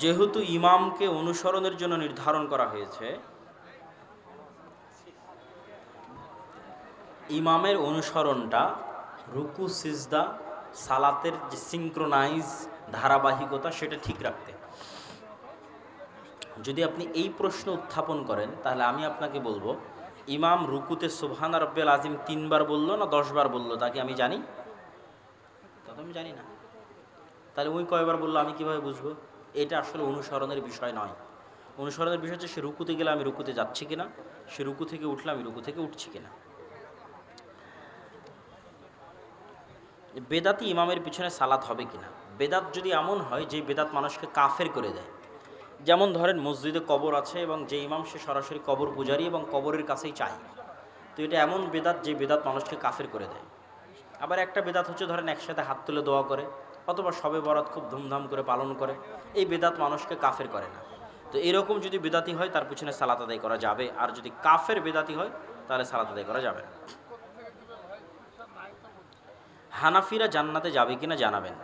যেহেতু ইমামকে অনুসরণের জন্য নির্ধারণ করা হয়েছে, ইমামের অনুসরণটা রুকু সিজদা সালাতের যে সিঙ্ক্রোনাইজ ধারাবাহিকতা সেটা ঠিক রাখতে। যদি আপনি এই প্রশ্ন উত্থাপন করেন তাহলে আমি আপনাকে বলবো, ইমাম রুকুতে সুবহান রাব্বিয়াল আযীম 3 বার বললো না 10 বার বললো, তা কি আমি জানি? তা তো আমি জানি না। তাহলে ওই কয়বার বললো আমি কিভাবে বুঝবো? এটা আসলে অনুসরণের বিষয় নয়। অনুসরণের বিষয় হচ্ছে সে রুকুতে গেলে আমি রুকুতে যাচ্ছি কিনা, সে রুকু থেকে উঠলে আমি রুকু থেকে উঠছি কিনা। বেদাতি ইমামের পিছনে সালাত হবে কিনা। বেদাত যদি এমন হয় যে বেদাত মানুষকে কাফের করে দেয়, যেমন ধরেন মসজিদে কবর আছে এবং যে ইমাম সে সরাসরি কবর পূজারী এবং কবরের কাছেই চায়, তো এটা এমন বেদাত যে বেদাত মানুষকে কাফের করে দেয়। আবার একটা বেদাত হচ্ছে ধরেন একসাথে হাত তুলে দোয়া করে অথবা শবে বরাত খুব ধুমধাম করে পালন করে, এই বেদাত মানুষকে কাফের করে না। তো এরকম যদি বেদাতি হয় তার পিছনে সালাত আদায় করা যাবে, আর যদি কাফের বেদাতি হয় তাহলে সালাত আদায় করা যাবে না। হানাফিরা জান্নাতে যাবে কিনা জানাবেন।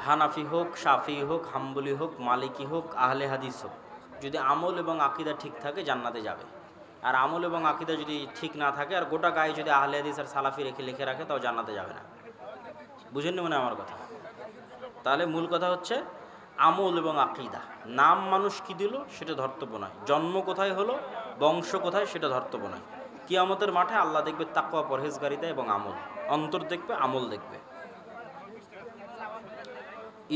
হানাফি হোক, শাফি হোক, হাম্বলি হোক, মালিকি হোক, আহলে হাদিস হোক, যদি আমল এবং আকিদা ঠিক থাকে জান্নাতে যাবে। আর আমল এবং আকিদা যদি ঠিক না থাকে আর গোটা গায়ে যদি আহলে হাদিস আর সালাফি লিখে রাখে তাও জান্নাতে যাবে না। বুঝেননি মনে আমার কথা? তাহলে মূল কথা হচ্ছে আমল এবং আকিদা। নাম মানুষ কি দিল সেটা ধর্তব্য নয়, জন্ম কোথায় হলো, বংশ কোথায় সেটা ধর্তব্য নয়। কিয়ামতের মাঠে আল্লাহ দেখবে তাকওয়া, পরহেজগারিতা এবং আমল, অন্তর দেখবে, আমল দেখবে।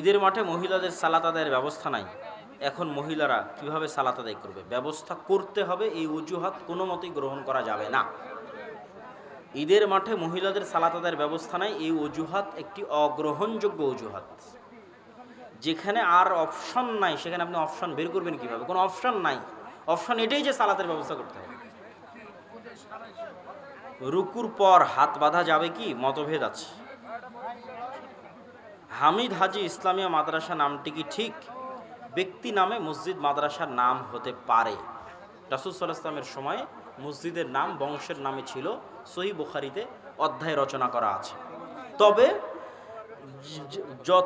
ঈদের মাঠে মহিলাদের সালাত আদায়ের ব্যবস্থা নাই, এখন মহিলারা কিভাবে সালাত আদায় করবে? ব্যবস্থা করতে হবে, এই অজুহাত কোনো মতেই গ্রহণ করা যাবে না। ঈদের মাঠে মহিলাদের সালাত আদায়ের ব্যবস্থা নাই, এই অজুহাত একটি অগ্রহণযোগ্য অজুহাত। যেখানে আর অপশন নাই সেখানে আপনি অপশন বের করবেন কিভাবে? কোনো অপশন নাই, অপশন এটাই যে সালাতের ব্যবস্থা করতে হবে। রুকুর পর হাত বাঁধা যাবে কি? মতভেদ আছে। হামিদ হাজি ইসলামিয়া মাদ্রাসা নামটি কি ঠিক? ব্যক্তি নামে মসজিদ মাদ্রাসার নাম হতে পারে। রাসূল সাল্লাল্লাহু আলাইহি ওয়াসাল্লামের সময় মসজিদের নাম বংশের নামে ছিল, সহিহ বুখারীতে অধ্যায় রচনা করা আছে। তবে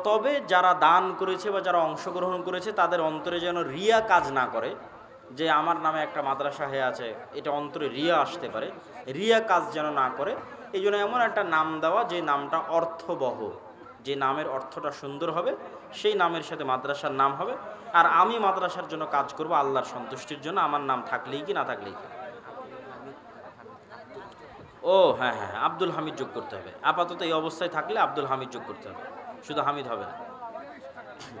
তবে যারা দান করেছে বা যারা অংশগ্রহণ করেছে তাদের অন্তরে যেন রিয়া কাজ না করে, যে আমার নামে একটা মাদ্রাসা হয়ে আছে, এটা অন্তরে রিয়া আসতে পারে, রিয়া কাজ যেন না করে, এই জন্য এমন একটা নাম দেওয়া যে নামটা অর্থবহ, যে নামের অর্থটা সুন্দর হবে সেই নামের সাথে মাদ্রাসার নাম হবে। আর আমি মাদ্রাসার জন্য কাজ করব আল্লাহর সন্তুষ্টির জন্য, আমার নাম থাকলেই কি না থাকলেই কি। ও হ্যাঁ হ্যাঁ, আব্দুল হামিদ যোগ করতে হবে। আপাতত এই অবস্থায় থাকলে আব্দুল হামিদ যোগ করতে হবে, শুধু হামিদ হবে না।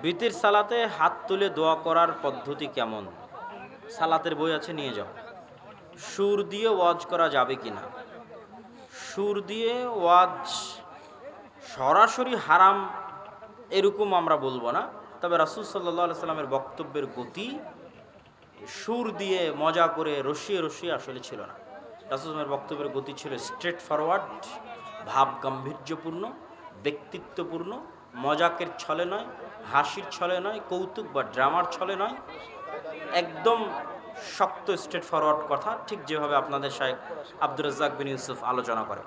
বিতির সালাতে হাত তুলে দোয়া করার পদ্ধতি কেমন? সালাতের বই আছে, নিয়ে যাও। সুর দিয়ে ওয়াজ করা যাবে কিনা? সুর দিয়ে ওয়াজ সরাসরি হারাম এরকম আমরা বলবো না, তবে রাসূল সাল্লাল্লাহু আলাইহি সাল্লামের বক্তব্যের গতি সুর দিয়ে মজা করে রসিয়ে রসিয়ে আসলে ছিল না। রাসূলের বক্তব্যের গতি ছিল স্ট্রেট ফরওয়ার্ড, ভাব গাম্ভীর্যপূর্ণ, ব্যক্তিত্বপূর্ণ, মজাকের ছলে নয়, হাসির ছলে নয়, কৌতুক বা ড্রামার ছলে নয়, একদম শক্ত স্ট্রেট ফরওয়ার্ড কথা, ঠিক যেভাবে আপনাদের শাইখ আব্দুর রাজ্জাক বিন ইউসুফ আলোচনা করে।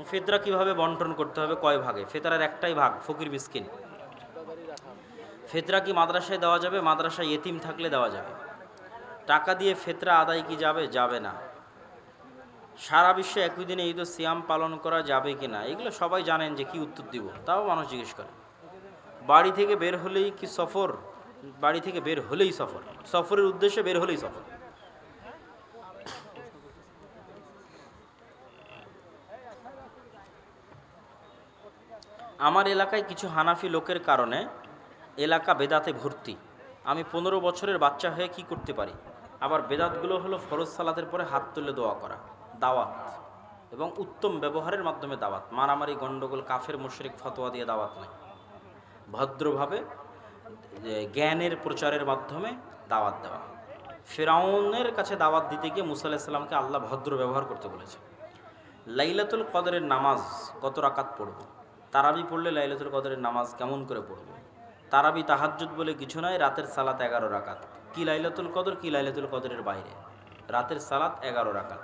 ফিতরা কিভাবে বন্টন করতে হবে, কয় ভাগে? ফিতরার একটাই ভাগ, ফকির মিসকিন। ফিতরা কি মাদ্রাসায় দেওয়া যাবে? মাদ্রাসায় ইতিম থাকলে দেওয়া যাবে। টাকা দিয়ে ফিতরা আদায় কি যাবে? যাবে না। সারা বিশ্বে একই দিনে ঈদ ও সিয়াম পালন করা যাবে কি না? এগুলো সবাই জানেন যে কি উত্তর দিব, তাও মানুষ জিজ্ঞেস করে। বাড়ি থেকে বের হলেই কি সফর? বাড়ি থেকে বের হলেই সফর, সফরের উদ্দেশ্যে বের হলেই সফর। আমার এলাকায় কিছু হানাফি লোকের কারণে এলাকা বেদাতে ভর্তি। আমি 15 বছরের বাচ্চা হয়ে কি করতে পারি? আবার বেদাতগুলো হলো ফরজ সালাতের পরে হাত তুলে দোয়া করা, দাওয়াত এবং উত্তম ব্যবহারের মাধ্যমে দাওয়াত, মারামারি, গণ্ডগোল, কাফের মুশরিক ফতোয়া দিয়ে দাওয়াত নয়। ভদ্রভাবে জ্ঞানের প্রচারের মাধ্যমে দাওয়াত দেওয়া। ফিরআউনের কাছে দাওয়াত দিতে গিয়ে মুসা আলাইহিস সালামকে আল্লাহ ভদ্র ব্যবহার করতে বলেছে। লাইলাতুল কদরের নামাজ কত রাকাত পড়ব? তারাবি পড়লে লাইলাতুল কদরের নামাজ কেমন করে পড়ব? তারাবি তাহাজ্জুদ বলে কিছু নয়, রাতের সালাত 11 রাকাত। কি লাইলাতুল কদর, কি লাইলাতুল কদরের বাইরে? রাতের সালাত 11 রাকাত,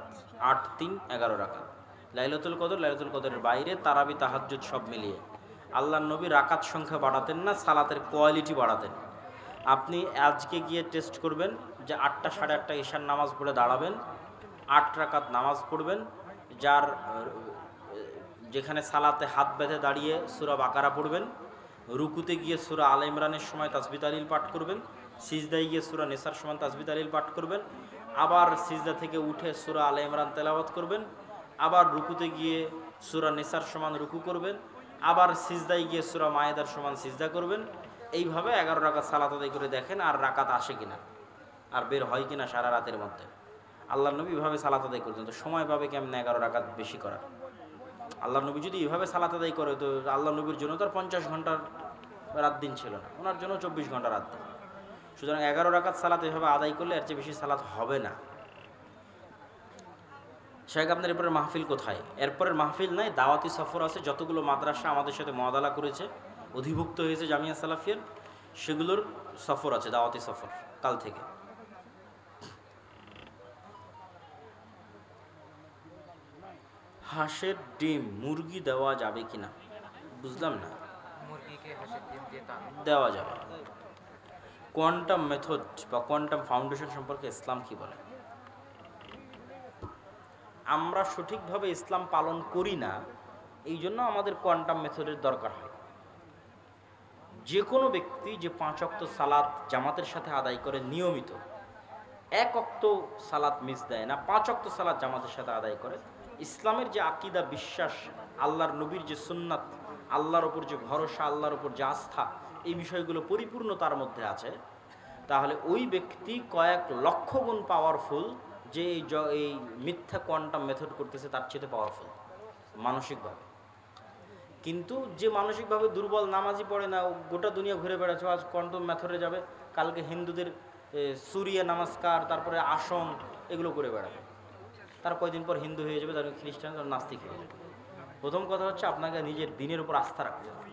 8 3 11 রাকাত। লাইলাতুল কদর লাইলাতুল কদরের বাইরে, তারাবি তাহাজ্জুদ সব মিলিয়ে আল্লাহর নবী রাকাত সংখ্যা বাড়াতেন না, সালাতের কোয়ালিটি বাড়াতেন। আপনি আজকে গিয়ে টেস্ট করবেন যে 8টা সাড়ে 8টা ঈশার নামাজ পড়ে দাঁড়াবেন, 8 রাকাত নামাজ পড়বেন, যার যেখানে সালাতে হাত বেঁধে দাঁড়িয়ে সূরা বাকারা পড়বেন, রুকুতে গিয়ে সূরা আলে ইমরানের সময় তাসবিহ তাহলিল পাঠ করবেন, সিজদায় গিয়ে সূরা নিসার সময় তাসবিহ তাহলিল পাঠ করবেন, আবার সিজদা থেকে উঠে সূরা আলে ইমরান তেলাওয়াত করবেন, আবার রুকুতে গিয়ে সূরা নিসার সমান রুকু করবেন, আবার সিজদায় গিয়ে সূরা মায়েদার সমান সিজদা করবেন। এইভাবে 11 রাকাত সালাত আদায় করে দেখেন আর রাকাত আসে কিনা, আর বের হয় কিনা সারা রাতের মধ্যে। আল্লাহর নবী এভাবে সালাত আদায় করতেন, তো সময় পাবে কেমনে 11 রাকাত বেশি করার? আল্লাহ নবী যদি এভাবে সালাত আদায় করে, তো আল্লাহ নবীর জন্য তো আর 50 ঘন্টার রাত দিন ছিল না, ওনার জন্য 24 ঘন্টা রাত দিন। সুতরাং 11 রাকাত সালাত এভাবে আদায় করলে এর চেয়ে বেশি সালাত হবে না। শেখ আপনার এরপরের মাহফিল কোথায়? এরপরের মাহফিল নাই, দাওয়াতি সফর আছে। যতগুলো মাদ্রাসা আমাদের সাথে মুআদালা করেছে, অধিভুক্ত হয়েছে জামিয়া সালাফিয়ার, সেগুলোর সফর আছে, দাওয়াতি সফর কাল থেকে। হাঁসের ডিম মুরগি দেওয়া যাবে কিনা? বুঝলাম না। দেওয়া যাবে। কোয়ান্টাম মেথড বা কোয়ান্টাম ফাউন্ডেশন সম্পর্কে ইসলাম কি বলে? আমরা সঠিকভাবে ইসলাম পালন করি না, এই জন্য আমাদের কোয়ান্টাম মেথডের দরকার হয়। যে কোনো ব্যক্তি যে 5 ওয়াক্ত সালাত জামাতের সাথে আদায় করে নিয়মিত, 1 ওয়াক্ত সালাত মিস দেয় না, 5 ওয়াক্ত সালাত জামাতের সাথে আদায় করে, ইসলামের যে আকিদা, বিশ্বাস, আল্লাহর নবীর যে সুন্নাত, আল্লাহর ওপর যে ভরসা, আল্লাহর ওপর যে আস্থা, এই বিষয়গুলো পরিপূর্ণ তার মধ্যে আছে, তাহলে ওই ব্যক্তি কয়েক লক্ষ গুণ পাওয়ারফুল যে এই মিথ্যা কোয়ান্টাম মেথড করতেছে তার চেয়ে পাওয়ারফুল মানসিকভাবে। কিন্তু যে মানসিকভাবে দুর্বল, নামাজি পড়ে না, গোটা দুনিয়া ঘুরে বেড়াচ্ছে, আজ কোয়ান্টাম মেথডে যাবে, কালকে হিন্দুদের সুরিয়া নমস্কার, তারপরে আসন, এগুলো করে বেড়াবে, তার কয়দিন পর হিন্দু হয়ে যাবে, তার খ্রিস্টান, তার নাস্তিক হয়ে যাবে। প্রথম কথা হচ্ছে আপনাকে নিজের দিনের উপর আস্থা রাখতে হবে।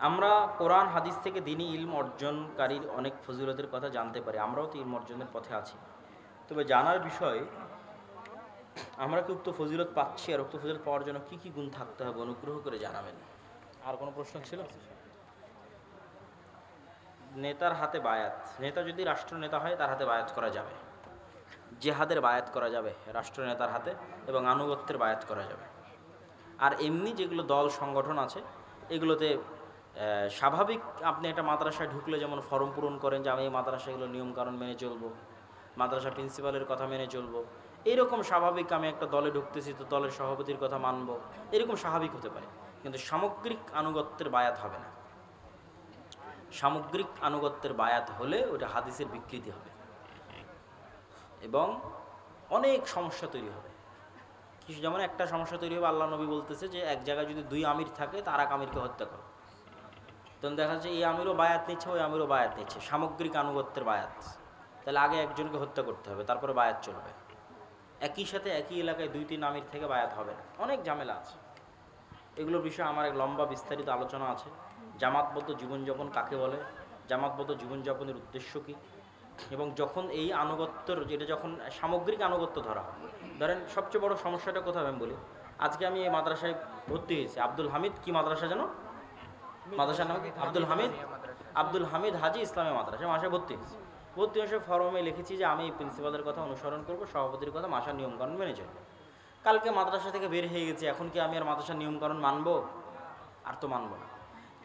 আমরা কোরআন হাদিস থেকে দ্বীনি ইলম অর্জনকারীর অনেক ফজিলতের কথা জানতে পারি, আমরাও তো ইলম অর্জনের পথে আছি। তবে জানার বিষয়, আমরা কি উক্ত ফজিলত পাচ্ছি, আর উক্ত ফজিলত পাওয়ার জন্য কি কি গুণ থাকতে হবে, অনুগ্রহ করে জানাবেন। আর কোনো প্রশ্ন ছিল? নেতার হাতে বায়াত, নেতা যদি রাষ্ট্রনেতা হয় তার হাতে বায়াত করা যাবে, জেহাদের বায়াত করা যাবে রাষ্ট্রনেতার হাতে, এবং আনুগত্যের বায়াত করা যাবে। আর এমনি যেগুলো দল সংগঠন আছে, এগুলোতে স্বাভাবিক আপনি একটা মাদ্রাসায় ঢুকলে যেমন ফর্ম পূরণ করেন যে আমি এই মাদ্রাসাগুলো নিয়মকানুন মেনে চলবো, মাদ্রাসা প্রিন্সিপালের কথা মেনে চলবো, এরকম স্বাভাবিক আমি একটা দলে ঢুকতেছি তো দলের সভাপতির কথা মানব, এরকম স্বাভাবিক হতে পারে। কিন্তু সামগ্রিক আনুগত্যের বায়াত হবে না। সামগ্রিক আনুগত্যের বায়াত হলে ওটা হাদিসের বিকৃতি হবে এবং অনেক সমস্যা তৈরি হবে। কিছু যেমন একটা সমস্যা তৈরি হবে, আল্লাহ নবী বলতেছে যে এক জায়গায় যদি 2 আমির থাকে, তার এক আমিরকে হত্যা করো, তখন দেখা যাচ্ছে এই আমিরও বায়াত নিচ্ছে, ওই আমিরও বায়াত নিচ্ছে, সামগ্রিক আনুগত্যের বায়াত। তাহলে আগে একজনকে হত্যা করতে হবে, তারপরে বায়াত চলবে। একই সাথে একই এলাকায় 2-3 আমির থেকে বায়াত হবে না, অনেক ঝামেলা আছে। এগুলোর বিষয়ে আমার এক লম্বা বিস্তারিত আলোচনা আছে। জামাতবদ্ধ জীবনযাপন কাকে বলে, জামাতবদ্ধ জীবনযাপনের উদ্দেশ্য কী, এবং যখন এই আনুগত্যর, যেটা যখন সামগ্রিক আনুগত্য ধরা হয়, ধরেন সবচেয়ে বড় সমস্যাটা কোথায় আমি বলি, আজকে আমি এই মাদ্রাসায় ভর্তি হয়েছি, আব্দুল হামিদ কি মাদ্রাসা যেন, মাদ্রাসার নাম আব্দুল হামিদ হাজি ইসলামী মাদ্রাসা, মাসায় ভর্তি হয়েছি। ভর্তি হয়ে ফর্মে লিখেছি যে আমি প্রিন্সিপালের কথা অনুসরণ করব, সভাপতির কথা, মাসার নিয়মকানুন মেনে চলব। কালকে মাদ্রাসা থেকে বের হয়ে গেছি, এখন কি আমি আর মাদ্রাসার নিয়মকানুন মানবো? আর তো মানবো না।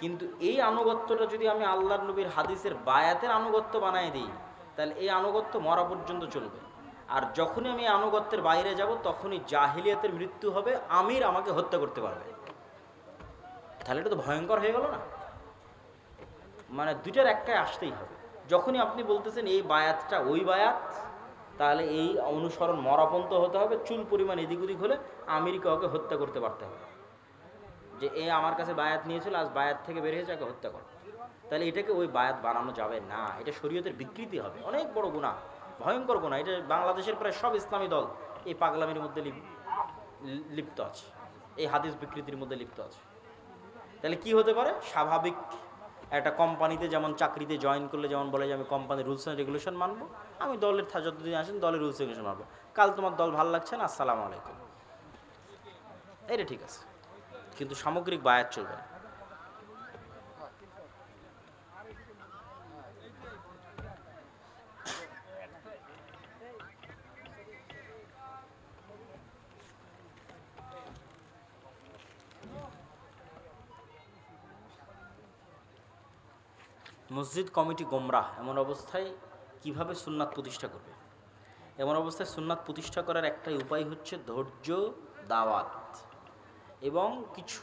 কিন্তু এই আনুগত্যটা যদি আমি আল্লাহর নবীর হাদিসের বায়াতের আনুগত্য বানায় দিই, তাহলে এই আনুগত্য মরা পর্যন্ত চলবে। আর যখনই আমি আনুগত্যের বাইরে যাব, তখনই জাহিলিয়াতের মৃত্যু হবে, আমির আমাকে হত্যা করতে পারবে। তাহলে এটা তো ভয়ঙ্কর হয়ে গেল না? মানে দুইটার একটাই আসতেই হবে। যখনই আপনি বলতেছেন এই বায়াতটা ওই বায়াত, তাহলে এই অনুসরণ মরাপন্ত হতে হবে, চুল পরিমাণ এদিক ওদিক হলে আমিরকে ওকে হত্যা করতে পারতে হবে, যে এ আমার কাছে বায়াত নিয়েছিল, আজ বায়াত থেকে বের হয়েছে, ওকে হত্যা কর। তাহলে এটাকে ওই বায়াত বানানো যাবে না, এটা শরীয়তের বিকৃতি হবে, অনেক বড় গুনাহ, ভয়ঙ্কর গুনাহ। এটা বাংলাদেশের প্রায় সব ইসলামী দল এই পাগলামির মধ্যে লিপ্ত আছে, এই হাদিস বিকৃতির মধ্যে লিপ্ত আছে। তাহলে কি হতে পারে, স্বাভাবিক একটা কোম্পানিতে যেমন চাকরিতে জয়েন করলে যেমন বলে যে আমি কোম্পানির রুলস অ্যান্ড রেগুলেশন মানবো, আমি দলের যতদিন আসেন দলের রুলস রেগুলেশন মানবো, কাল তোমার দল ভালো লাগছে না, আসসালামু আলাইকুম, এটা ঠিক আছে। কিন্তু সামগ্রিক বায়াত চলবে না। মসজিদ কমিটি গোমরাহ, এমন অবস্থায় কিভাবে সুন্নাত প্রতিষ্ঠা করবে? এমন অবস্থায় সুন্নাত প্রতিষ্ঠা করার একটাই উপায় হচ্ছে ধৈর্য, দাওয়াত এবং কিছু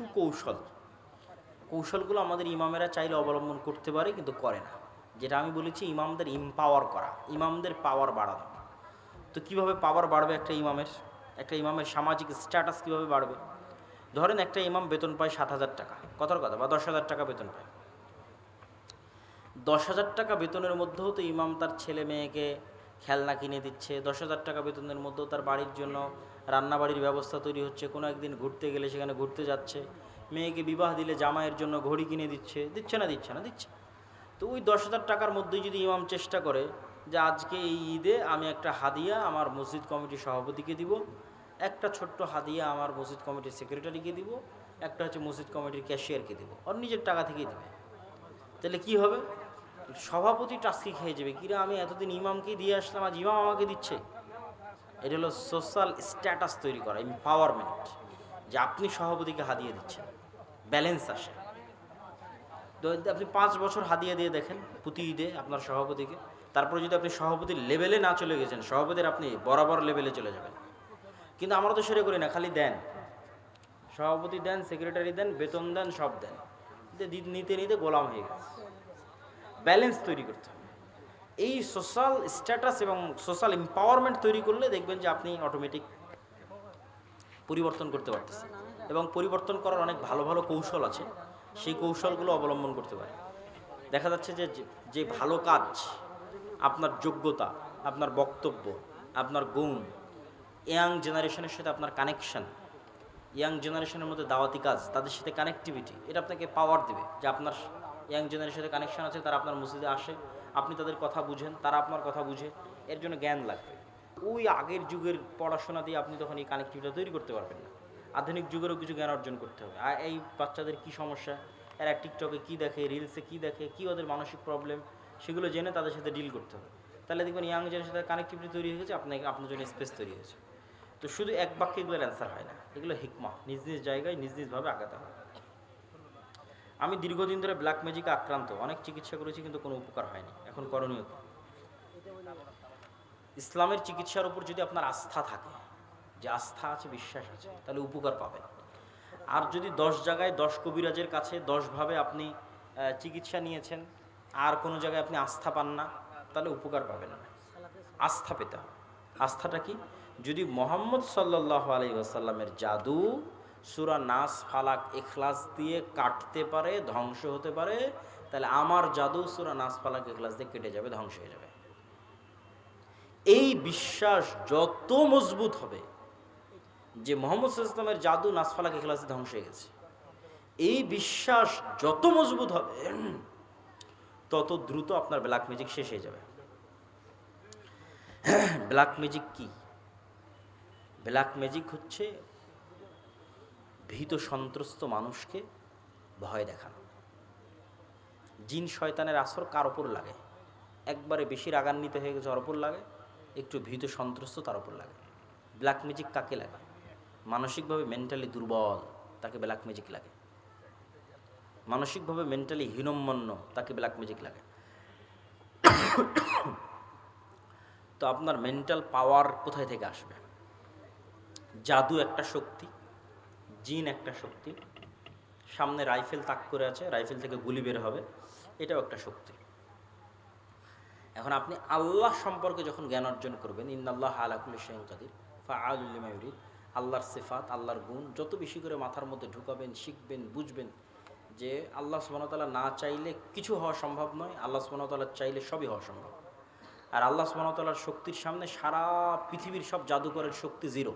কৌশলগুলো আমাদের ইমামেরা চাইলে অবলম্বন করতে পারে, কিন্তু করে না। যেটা আমি বলেছি, ইমামদের ইমপাওয়ার করা, ইমামদের পাওয়ার বাড়ানো। তো কীভাবে পাওয়ার বাড়বে একটা ইমামের সামাজিক স্ট্যাটাস কীভাবে বাড়বে? ধরেন একটা ইমাম বেতন পায় 7,000 টাকা, কথার কথা, বা 10,000 টাকা বেতন পায়। 10,000 টাকা বেতনের মধ্যেও তো ইমাম তার ছেলে মেয়েকে খেলনা কিনে দিচ্ছে, 10,000 টাকা বেতনের মধ্যেও তার বাড়ির জন্য রান্নাবাড়ির ব্যবস্থা তৈরি হচ্ছে, কোনো একদিন ঘুরতে গেলে সেখানে ঘুরতে যাচ্ছে, মেয়েকে বিবাহ দিলে জামাইয়ের জন্য ঘড়ি কিনে দিচ্ছে দিচ্ছে। তো ওই 10,000 টাকার মধ্যেই যদি ইমাম চেষ্টা করে যে আজকে এই ঈদে আমি একটা হাদিয়া আমার মসজিদ কমিটির সভাপতিকে দিব, একটা ছোট্ট হাদিয়া আমার মসজিদ কমিটির সেক্রেটারিকে দিব, একটা হচ্ছে মসজিদ কমিটির ক্যাশিয়ারকে দিব, ওর নিজের টাকা থেকেই দেবে, তাহলে কি হবে? সভাপতি টাস্কি খেয়ে যাবে, কিরা আমি এতদিন ইমামকে দিয়ে আসলাম, আজ ইমাম আমাকে দিচ্ছে। এটা হলো সোশ্যাল স্ট্যাটাস তৈরি করা, এম্পাওয়ারমেন্ট, যে আপনি সভাপতিকে হাদিয়ে দিচ্ছেন, ব্যালেন্স আসে। তো আপনি 5 বছর হাদিয়া দিয়ে দেখেন প্রতি ঈদে আপনার সভাপতিকে, তারপরে যদি আপনি সভাপতির লেভেলে না চলে গেছেন, সভাপতির আপনি বরাবর লেভেলে চলে যাবেন। কিন্তু আমরা তো সেটা করি না, খালি দেন, সভাপতি দেন, সেক্রেটারি দেন, বেতন দেন, সব দেন, নিতে নিতে গোলাম হয়ে গেছে। ব্যালেন্স তৈরি করতে হবে। এই সোশ্যাল স্ট্যাটাস এবং সোশ্যাল এম্পাওয়ারমেন্ট তৈরি করলে দেখবেন যে আপনি অটোমেটিক পরিবর্তন করতে পারতেছেন, এবং পরিবর্তন করার অনেক ভালো ভালো কৌশল আছে, সেই কৌশলগুলো অবলম্বন করতে পারে। দেখা যাচ্ছে যে ভালো কাজ, আপনার যোগ্যতা, আপনার বক্তব্য, আপনার গুণ, ইয়াং জেনারেশনের সাথে আপনার কানেকশন, ইয়াং জেনারেশনের মধ্যে দাওয়াতি কাজ, তাদের সাথে কানেক্টিভিটি, এটা আপনাকে পাওয়ার দেবে যে আপনার ইয়াং জেনারেশনের সাথে কানেকশন আছে, তারা আপনার মসজিদে আসে, আপনি তাদের কথা বুঝেন, তারা আপনার কথা বুঝে, এর জন্য জ্ঞান লাগবে। ওই আগের যুগের পড়াশোনা দিয়ে আপনি তখন এই কানেক্টিভিটি তৈরি করতে পারবেন না। আধুনিক যুগেরও কিছু জ্ঞান অর্জন করতে হবে। আর এই বাচ্চাদের কী সমস্যা, এরা টিকটকে কী দেখে, রিলসে কী দেখে, কী ওদের মানসিক প্রবলেম, সেগুলো জেনে তাদের সাথে ডিল করতে হবে। তাহলে দেখবেন ইয়াং জেনারেশনের সাথে কানেক্টিভিটি তৈরি হয়ে গেছে, আপনার জন্য স্পেস তৈরি হয়েছে। তো শুধু এক বাক্যে এগুলোর অ্যান্সার হয় না, এগুলো হিকমা, নিজ নিজ জায়গায় নিজ নিজভাবে আগাতে হয়। আমি দীর্ঘদিন ধরে ব্ল্যাক ম্যাজিকে আক্রান্ত, অনেক চিকিৎসা করেছি কিন্তু কোনো উপকার হয়নি, এখন করণীয় কি? ইসলামের চিকিৎসার উপর যদি আপনার আস্থা থাকে, যে আস্থা আছে, বিশ্বাস আছে, তাহলে উপকার পাবেন। আর যদি 10 জায়গায় 10 কবিরাজের কাছে 10ভাবে আপনি চিকিৎসা নিয়েছেন, আর কোনো জায়গায় আপনি আস্থা পান না, তাহলে উপকার পাবেন না। আস্থা পেতে হবে। আস্থাটা কি? যদি মুহাম্মদ সাল্লাল্লাহু আলাইহি ওয়াসাল্লামের জাদু সূরা নাস, ফালাক, ইখলাস দিয়ে কাটতে পারে, ধ্বংস হতে পারে, তাহলে আমার জাদু সূরা নাস, ফালাক, ইখলাস দিয়ে কেটে যাবে, ধ্বংস হয়ে যাবে। এই বিশ্বাস যত মজবুত হবে যে মুহাম্মদ সাল্লাল্লাহু আলাইহি ওয়াসাল্লামের জাদু নাস, ফালাক, ইখলাস দিয়ে ধ্বংস হয়ে গেছে, এই বিশ্বাস যত মজবুত হবে তত দ্রুত আপনার ব্ল্যাক ম্যাজিক শেষ হয়ে যাবে। ব্ল্যাক ম্যাজিক কি? ব্ল্যাক ম্যাজিক হচ্ছে ভীত সন্ত্রস্ত মানুষকে ভয় দেখানো। জিন শয়তানের আসর কার ওপর লাগে? একবারে বেশি রাগান্বিত হয়ে গেছে ওর ওপর লাগে, একটু ভীত সন্ত্রস্ত তার ওপর লাগে। ব্ল্যাক ম্যাজিক কাকে লাগে? মানসিকভাবে মেন্টালি দুর্বল, তাকে ব্ল্যাক ম্যাজিক লাগে। মানসিকভাবে মেন্টালি হীনম্মন্য, তাকে ব্ল্যাক ম্যাজিক লাগে। তো আপনার মেন্টাল পাওয়ার কোথায় থেকে আসবে? জাদু একটা শক্তি, জিন একটা শক্তি, সামনে রাইফেল তাক করে আছে, রাইফেল থেকে গুলি বের হবে, এটাও একটা শক্তি। এখন আপনি আল্লাহ সম্পর্কে যখন জ্ঞান অর্জন করবেন, ইন্নাল্লাহা আলা কুল্লি শাইইন কাদির ফাআলুল লিমা ইউরিদ, আল্লাহর সিফাত, আল্লাহর গুণ যত বেশি করে মাথার মধ্যে ঢুকাবেন, শিখবেন, বুঝবেন যে আল্লাহ সুবহানাহু ওয়া তাআলা না চাইলে কিছু হওয়া সম্ভব নয়, আল্লাহ সুবহানাহু ওয়া তাআলা চাইলে সবই হওয়া সম্ভব। আর আল্লাহ সুবহানাহু ওয়া তাআলার শক্তির সামনে সারা পৃথিবীর সব জাদুকরের শক্তি জিরো।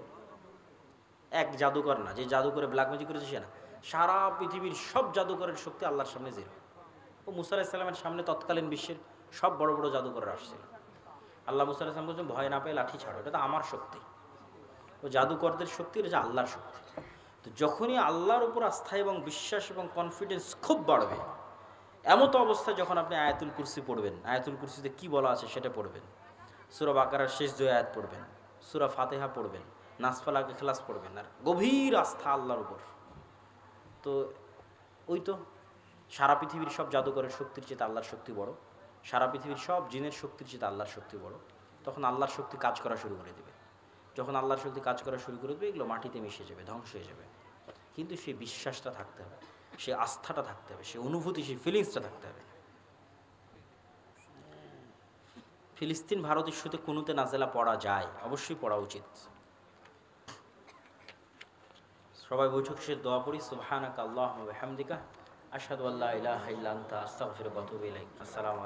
এক জাদুকর না, যে জাদুকরে ব্ল্যাক ম্যাজিক করেছে সে না, সারা পৃথিবীর সব জাদুকরের শক্তি আল্লাহর সামনে জিরো। ও মুসা আলাইহিস সালামের সামনে তৎকালীন বিশ্বের সব বড় বড় জাদুকররা আসছিল। আল্লাহ মুসা আলাইহিস সালাম বলছেন, ভয় না পেয়ে লাঠি ছাড়ো, এটা তো আমার শক্তি। ও জাদুকরদের শক্তি, এটা হচ্ছে আল্লাহর শক্তি। তো যখনই আল্লাহর উপর আস্থা এবং বিশ্বাস এবং কনফিডেন্স খুব বাড়বে, এমতো অবস্থায় যখন আপনি আয়াতুল কুরসি পড়বেন, আয়াতুল কুরসিতে কি বলা আছে সেটা পড়বেন, সূরা বাকারার শেষ 2 আয়াত পড়বেন, সূরা ফাতিহা পড়বেন, নাস ফালাক ইখলাস পড়বেন, আর গভীর আস্থা আল্লাহর উপর। তো ওই তো সারা পৃথিবীর সব জাদুকরের শক্তির চেয়ে আল্লাহর শক্তি বড়, সারা পৃথিবীর সব জিনের শক্তির চেয়ে আল্লাহর শক্তি বড়। তখন আল্লাহর শক্তি কাজ করা শুরু করে দেবে। যখন আল্লাহর শক্তি কাজ করা শুরু করে দেবে, এগুলো মাটিতে মিশে যাবে, ধ্বংস হয়ে যাবে। কিন্তু সেই বিশ্বাসটা থাকতে হবে, সেই আস্থাটা থাকতে হবে, সেই অনুভূতি, সেই ফিলিংসটা থাকতে হবে। ফিলিস্তিন ভারত ইস্যুতে কুনুতে নাজেলা পড়া যায়, অবশ্যই পড়া উচিত। সবাই বৈঠক শেষে দোয়া পড়ি, সুবহানাকা আল্লাহুম্মা ওয়া বিহামদিকা আশহাদু আল্লা ইলাহা ইল্লা আনতা আস্তাগফিরুকা ওয়া আতুবু ইলাইক। আসসালামু